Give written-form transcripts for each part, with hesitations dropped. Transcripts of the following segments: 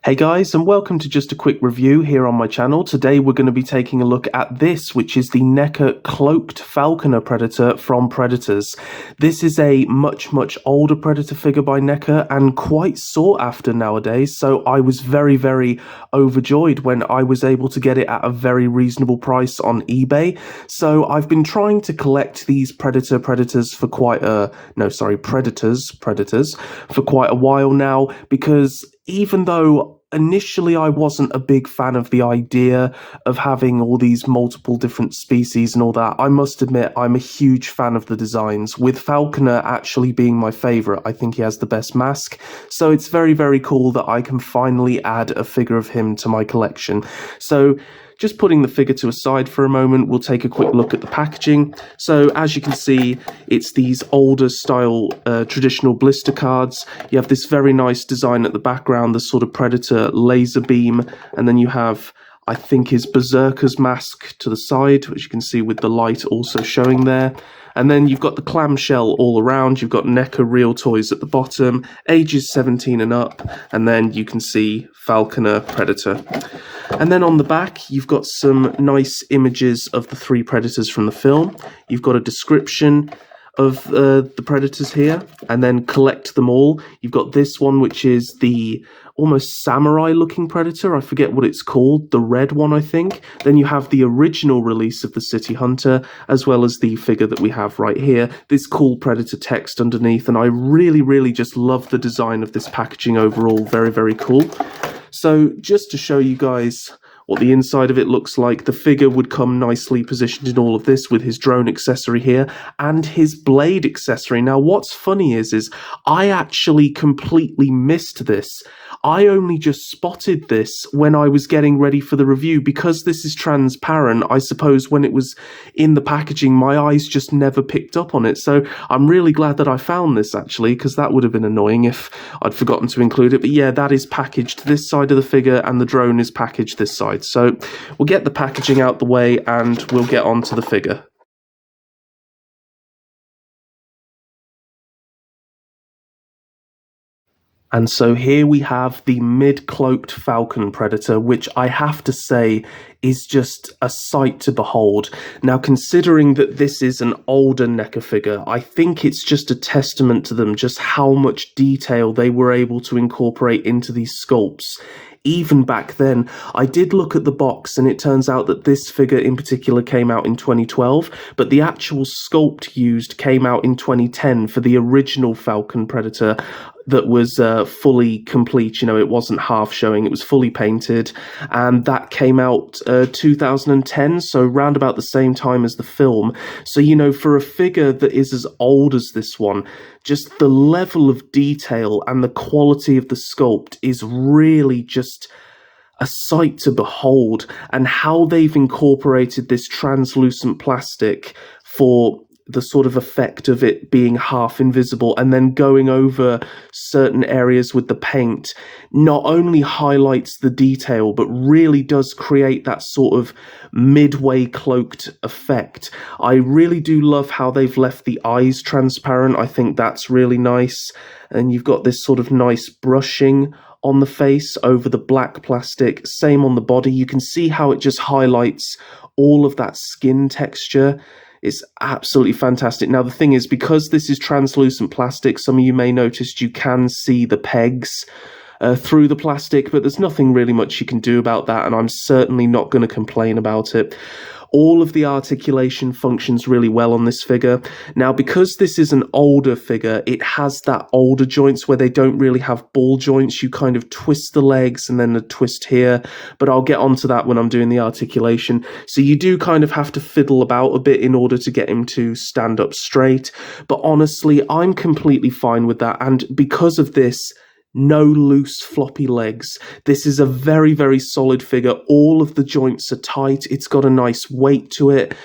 Hey guys, and welcome to just a quick review here on my channel. Today we're going to be taking a look at this, which is the NECA Cloaked Falconer Predator from Predators. This is a much older Predator figure by NECA and quite sought after nowadays, so I was very overjoyed when I was able to get it at a very reasonable price on eBay. So I've been trying to collect these Predators for quite a... Predators for quite a while now, because even though initially I wasn't a big fan of the idea of having all these multiple different species and all that, I must admit I'm a huge fan of the designs, with Falconer actually being my favourite. I think he has the best mask, so it's very cool that I can finally add a figure of him to my collection. So just putting the figure to a side for a moment, we'll take a quick look at the packaging. So as you can see, it's these older style traditional blister cards. You have this very nice design at the background, the sort of Predator laser beam, and then you have, I think, his Berserker's mask to the side, which you can see with the light also showing there. And then you've got the clamshell all around. You've got NECA real toys at the bottom, ages 17 and up, and then you can see Falconer Predator. And then on the back, you've got some nice images of the three Predators from the film. You've got a description of the Predators here, and then collect them all. You've got this one, which is the almost samurai-looking Predator. I forget what it's called. The red one, I think. Then you have the original release of the City Hunter, as well as the figure that we have right here. This cool Predator text underneath, and I really just love the design of this packaging overall. Very cool. So just to show you guys what the inside of it looks like, the figure would come nicely positioned in all of this with his drone accessory here and his blade accessory. Now what's funny is I actually completely missed this. I only just spotted this when I was getting ready for the review. Because this is transparent, I suppose when it was in the packaging, my eyes just never picked up on it. So I'm really glad that I found this, actually, because that would have been annoying if I'd forgotten to include it. But yeah, that is packaged this side of the figure, and the drone is packaged this side. So we'll get the packaging out the way and we'll get on to the figure. And so here we have the mid-cloaked Falcon Predator, which I have to say is just a sight to behold. Now, considering that this is an older NECA figure, I think it's just a testament to them just how much detail they were able to incorporate into these sculpts. Even back then, I did look at the box, and it turns out that this figure in particular came out in 2012, but the actual sculpt used came out in 2010 for the original Falcon Predator that was fully complete. You know, it wasn't half showing, it was fully painted, and that came out 2010, so round about the same time as the film. So, you know, for a figure that is as old as this one, just the level of detail and the quality of the sculpt is really just a sight to behold. And how they've incorporated this translucent plastic for the sort of effect of it being half invisible, and then going over certain areas with the paint, not only highlights the detail, but really does create that sort of midway cloaked effect. I really do love how they've left the eyes transparent. I think that's really nice. And you've got this sort of nice brushing on the face over the black plastic, same on the body. You can see how it just highlights all of that skin texture. It's absolutely fantastic. Now, the thing is, because this is translucent plastic, some of you may notice you can see the pegs through the plastic, but there's nothing really much you can do about that, and I'm certainly not going to complain about it. All of the articulation functions really well on this figure. Now, because this is an older figure, it has that older joints where they don't really have ball joints. You kind of twist the legs and then a twist here, but I'll get onto that when I'm doing the articulation. So you do kind of have to fiddle about a bit in order to get him to stand up straight. But honestly, I'm completely fine with that. And because of this, no loose floppy legs. This is a very solid figure. All of the joints are tight. It's got a nice weight to it.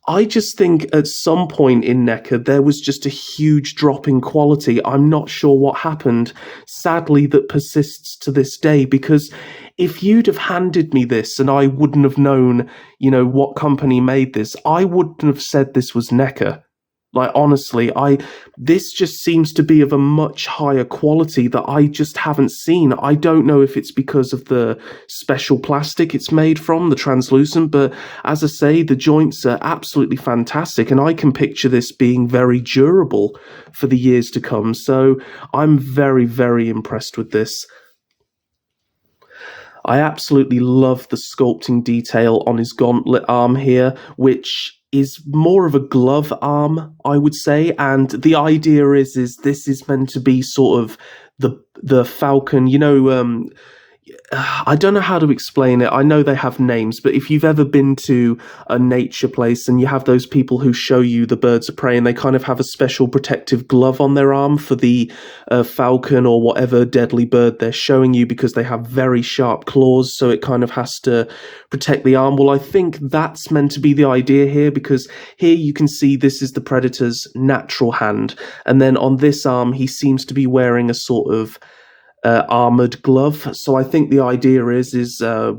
I just think at some point in NECA there was just a huge drop in quality. I'm not sure what happened. Sadly, that persists to this day, because if you'd have handed me this and I wouldn't have known, you know, what company made this, I wouldn't have said this was NECA. Like, honestly, this just seems to be of a much higher quality that I just haven't seen. I don't know if it's because of the special plastic it's made from, the translucent, but as I say, the joints are absolutely fantastic, and I can picture this being very durable for the years to come. So I'm very, very impressed with this. I absolutely love the sculpting detail on his gauntlet arm here, which is more of a glove arm, I would say. And the idea is this is meant to be sort of the falcon, I don't know how to explain it. I know they have names, but if you've ever been to a nature place and you have those people who show you the birds of prey and they kind of have a special protective glove on their arm for the falcon or whatever deadly bird they're showing you because they have very sharp claws, so it kind of has to protect the arm. Well, I think that's meant to be the idea here, because here you can see this is the predator's natural hand, and then on this arm he seems to be wearing a sort of armored glove. So I think the idea is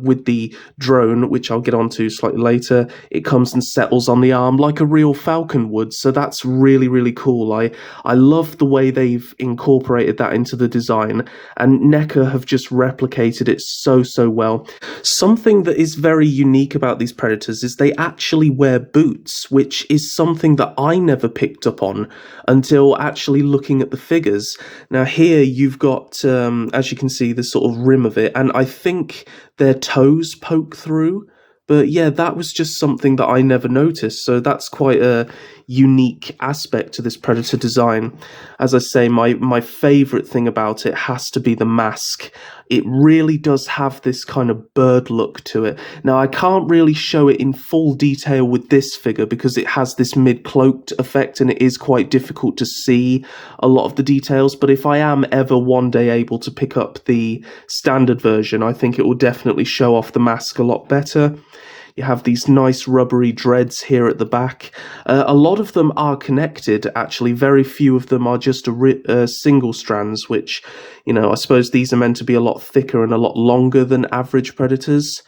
with the drone, which I'll get onto slightly later, it comes and settles on the arm like a real falcon would. So that's really, really cool. I love the way they've incorporated that into the design, and NECA have just replicated it so well. Something that is very unique about these predators is they actually wear boots, which is something that I never picked up on until actually looking at the figures. Now here you've got as you can see, the sort of rim of it, and I think their toes poke through. But yeah, that was just something that I never noticed, so that's quite a unique aspect to this Predator design. As I say, my favourite thing about it has to be the mask. It really does have this kind of bird look to it. Now, I can't really show it in full detail with this figure because it has this mid-cloaked effect and it is quite difficult to see a lot of the details, but if I am ever one day able to pick up the standard version, I think it will definitely show off the mask a lot better. You have these nice rubbery dreads here at the back. A lot of them are connected, actually. Very few of them are just single strands, which, I suppose these are meant to be a lot thicker and a lot longer than average predators.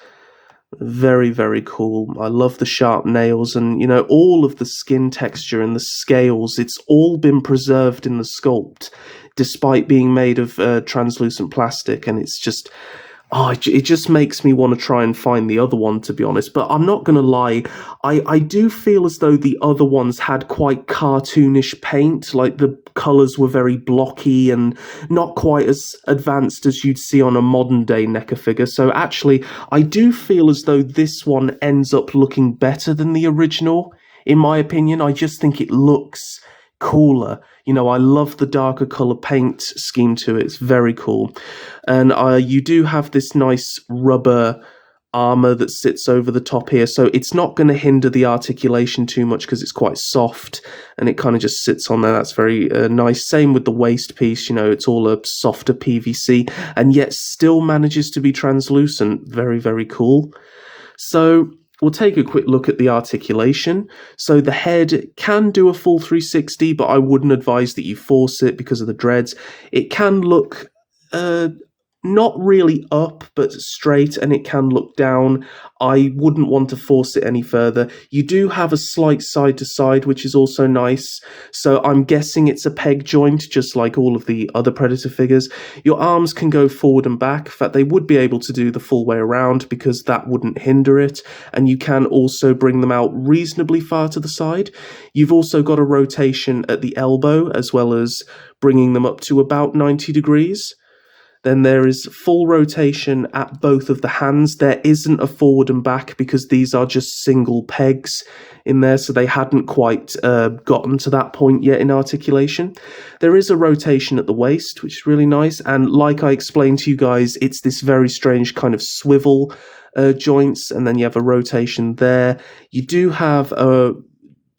Very, very cool. I love the sharp nails and, all of the skin texture and the scales. It's all been preserved in the sculpt, despite being made of translucent plastic, and it's just... it just makes me want to try and find the other one, to be honest. But I'm not going to lie, I do feel as though the other ones had quite cartoonish paint, like the colours were very blocky and not quite as advanced as you'd see on a modern-day NECA figure. So actually, I do feel as though this one ends up looking better than the original, in my opinion. I just think it looks cooler. I love the darker colour paint scheme to it. It's very cool. And you do have this nice rubber armour that sits over the top here, so it's not going to hinder the articulation too much because it's quite soft and it kind of just sits on there. That's very nice. Same with the waist piece, it's all a softer PVC and yet still manages to be translucent. Very, very cool. So we'll take a quick look at the articulation. So the head can do a full 360, but I wouldn't advise that you force it because of the dreads. It can look not really up, but straight, and it can look down. I wouldn't want to force it any further. You do have a slight side to side, which is also nice. So I'm guessing it's a peg joint, just like all of the other Predator figures. Your arms can go forward and back. In fact, they would be able to do the full way around because that wouldn't hinder it. And you can also bring them out reasonably far to the side. You've also got a rotation at the elbow, as well as bringing them up to about 90 degrees. Then there is full rotation at both of the hands. There isn't a forward and back because these are just single pegs in there, so they hadn't quite gotten to that point yet in articulation. There is a rotation at the waist, which is really nice, and like I explained to you guys, it's this very strange kind of swivel joints, and then you have a rotation there. You do have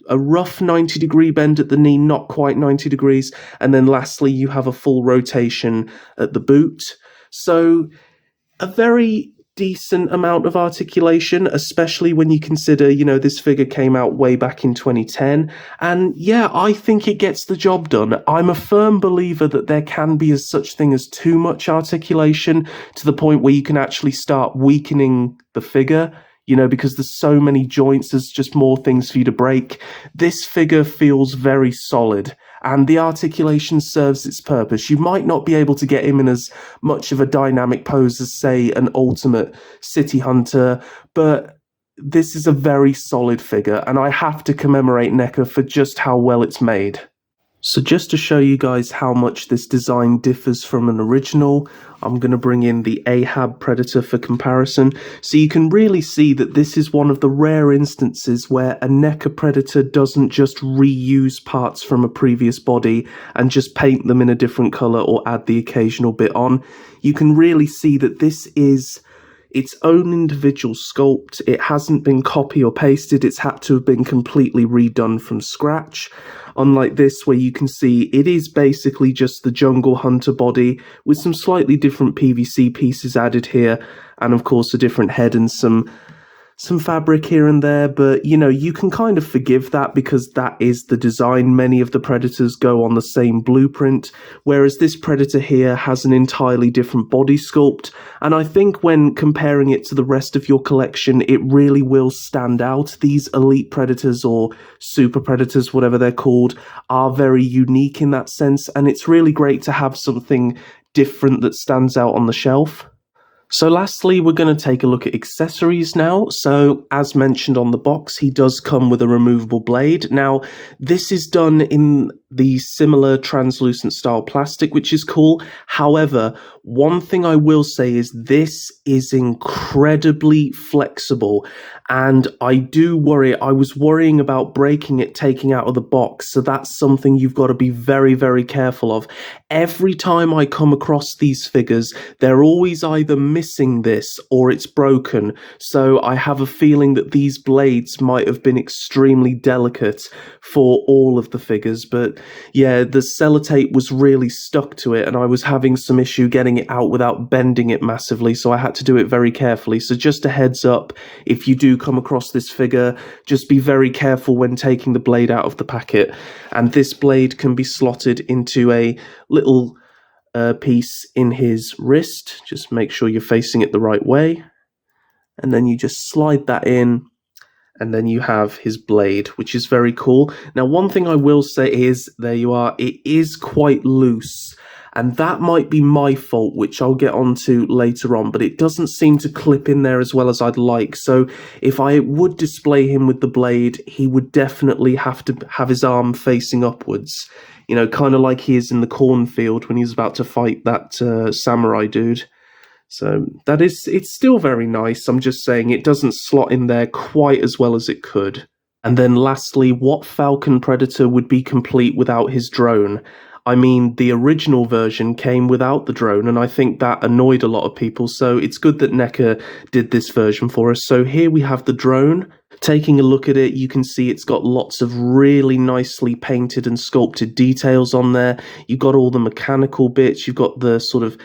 a rough 90-degree bend at the knee, not quite 90 degrees, and then lastly you have a full rotation at the boot. So a very decent amount of articulation, especially when you consider, this figure came out way back in 2010, and yeah, I think it gets the job done. I'm a firm believer that there can be such thing as too much articulation to the point where you can actually start weakening the figure. because there's so many joints, there's just more things for you to break. This figure feels very solid, and the articulation serves its purpose. You might not be able to get him in as much of a dynamic pose as, say, an Ultimate City Hunter, but this is a very solid figure, and I have to commemorate NECA for just how well it's made. So just to show you guys how much this design differs from an original, I'm going to bring in the Ahab Predator for comparison. So you can really see that this is one of the rare instances where a NECA Predator doesn't just reuse parts from a previous body and just paint them in a different colour or add the occasional bit on. You can really see that this is its own individual sculpt. It hasn't been copy or pasted, it's had to have been completely redone from scratch. Unlike this, where you can see it is basically just the Jungle Hunter body with some slightly different PVC pieces added here, and of course a different head and some fabric here and there, but you can kind of forgive that because that is the design. Many of the Predators go on the same blueprint, whereas this Predator here has an entirely different body sculpt, and I think when comparing it to the rest of your collection, it really will stand out. These Elite Predators, or Super Predators, whatever they're called, are very unique in that sense, and it's really great to have something different that stands out on the shelf. So lastly, we're going to take a look at accessories now. So as mentioned on the box, he does come with a removable blade. Now, this is done in the similar translucent style plastic, which is cool. However, one thing I will say is this is incredibly flexible, and I do worry. I was worrying about breaking it taking out of the box, so that's something you've got to be very, very careful of. Every time I come across these figures, they're always either missing this or it's broken, so I have a feeling that these blades might have been extremely delicate for all of the figures, but yeah, the sellotape was really stuck to it and I was having some issue getting it out without bending it massively, so I had to do it very carefully. So just a heads up, if you do come across this figure, just be very careful when taking the blade out of the packet. And this blade can be slotted into a little piece in his wrist. Just make sure you're facing it the right way, and then you just slide that in, and then you have his blade, which is very cool. Now, one thing I will say is, there you are, it is quite loose, and that might be my fault, which I'll get onto later on, but it doesn't seem to clip in there as well as I'd like. So if I would display him with the blade, he would definitely have to have his arm facing upwards, kind of like he is in the cornfield when he's about to fight that samurai dude. So it's still very nice. I'm just saying it doesn't slot in there quite as well as it could. And then lastly, what Falcon Predator would be complete without his drone? I mean, the original version came without the drone, and I think that annoyed a lot of people, so it's good that NECA did this version for us. So here we have the drone. Taking a look at it, you can see it's got lots of really nicely painted and sculpted details on there. You've got all the mechanical bits, you've got the sort of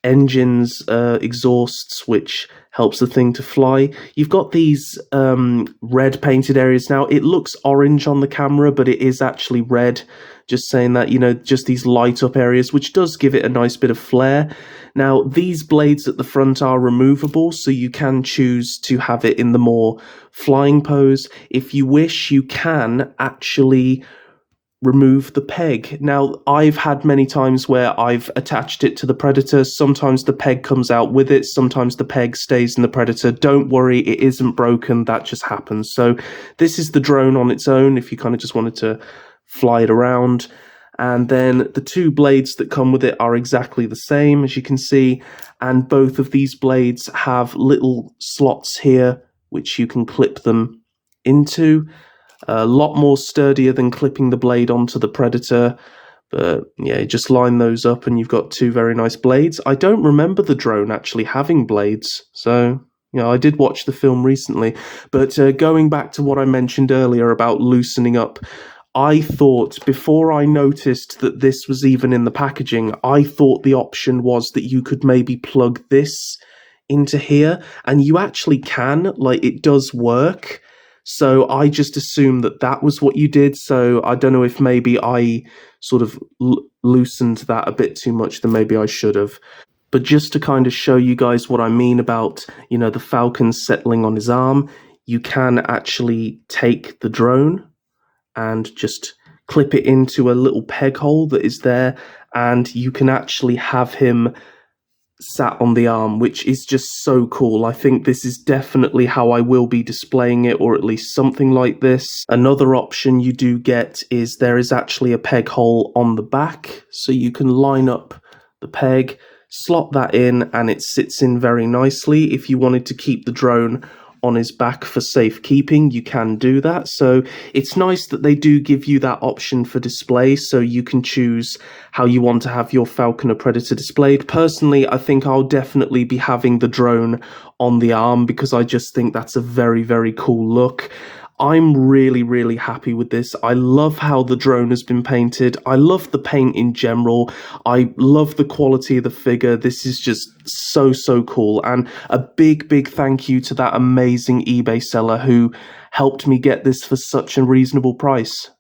engines, exhausts, which helps the thing to fly. You've got these red painted areas. Now, it looks orange on the camera, but it is actually red. Just saying that, just these light up areas, which does give it a nice bit of flair. Now, these blades at the front are removable, so you can choose to have it in the more flying pose. If you wish, you can actually remove the peg. Now, I've had many times where I've attached it to the Predator. Sometimes the peg comes out with it, sometimes the peg stays in the Predator. Don't worry, it isn't broken, that just happens. So this is the drone on its own, if you kind of just wanted to fly it around. And then the two blades that come with it are exactly the same, as you can see, and both of these blades have little slots here which you can clip them into. A lot more sturdier than clipping the blade onto the Predator, but yeah, you just line those up and you've got two very nice blades. I don't remember the drone actually having blades, so I did watch the film recently, but going back to what I mentioned earlier about loosening up, I thought, before I noticed that this was even in the packaging, I thought the option was that you could maybe plug this into here, and you actually can, it does work. So I just assumed that that was what you did. So I don't know if maybe I sort of loosened that a bit too much than maybe I should have. But just to kind of show you guys what I mean about, the falcon settling on his arm, you can actually take the drone and just clip it into a little peg hole that is there, and you can actually have him sat on the arm, which is just so cool. I think this is definitely how I will be displaying it, or at least something like this. Another option you do get is there is actually a peg hole on the back, so you can line up the peg, slot that in, and it sits in very nicely. If you wanted to keep the drone on his back for safekeeping, you can do that. So it's nice that they do give you that option for display, so you can choose how you want to have your Falconer Predator displayed. Personally, I think I'll definitely be having the drone on the arm because I just think that's a very, very cool look. I'm really, really happy with this. I love how the drone has been painted. I love the paint in general. I love the quality of the figure. This is just so, so cool. And a big, big thank you to that amazing eBay seller who helped me get this for such a reasonable price.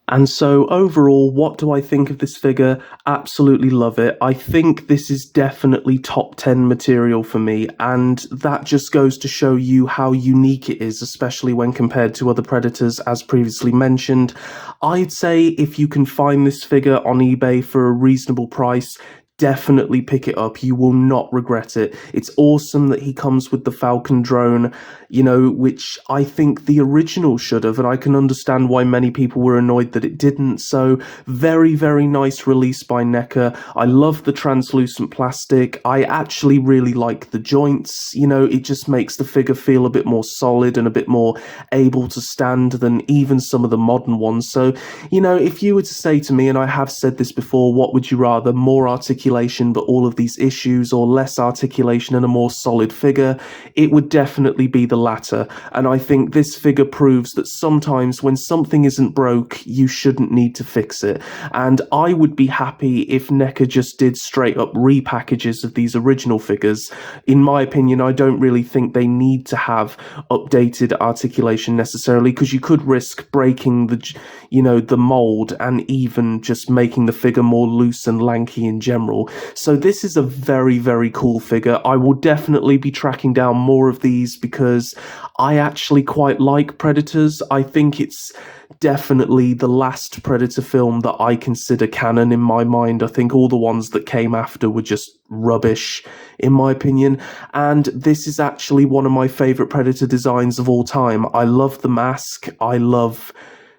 And so overall, what do I think of this figure? Absolutely love it. I think this is definitely top 10 material for me, and that just goes to show you how unique it is, especially when compared to other Predators, as previously mentioned. I'd say if you can find this figure on eBay for a reasonable price, definitely pick it up. You will not regret it. It's awesome that he comes with the Falcon drone, which I think the original should have, and I can understand why many people were annoyed that it didn't. So very, very nice release by NECA. I love the translucent plastic. I actually really like the joints. It just makes the figure feel a bit more solid and a bit more able to stand than even some of the modern ones. So, if you were to say to me, and I have said this before, what would you rather? More articulation but all of these issues, or less articulation and a more solid figure? It would definitely be the latter, and I think this figure proves that sometimes when something isn't broke, you shouldn't need to fix it. And I would be happy if NECA just did straight up repackages of these original figures. In my opinion, I don't really think they need to have updated articulation necessarily, because you could risk breaking the mold and even just making the figure more loose and lanky in general. So this is a very, very cool figure. I will definitely be tracking down more of these because I actually quite like Predators. I think it's definitely the last Predator film that I consider canon in my mind. I think all the ones that came after were just rubbish, in my opinion. And this is actually one of my favorite Predator designs of all time. I love the mask. I love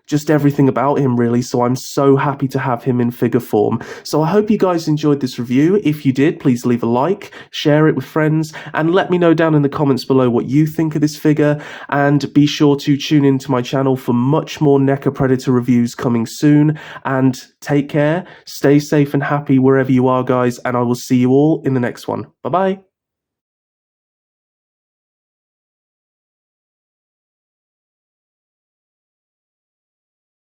just everything about him, really, so I'm so happy to have him in figure form. So I hope you guys enjoyed this review. If you did, please leave a like, share it with friends, and let me know down in the comments below what you think of this figure, and be sure to tune into my channel for much more NECA Predator reviews coming soon, and take care, stay safe and happy wherever you are, guys, and I will see you all in the next one. Bye-bye.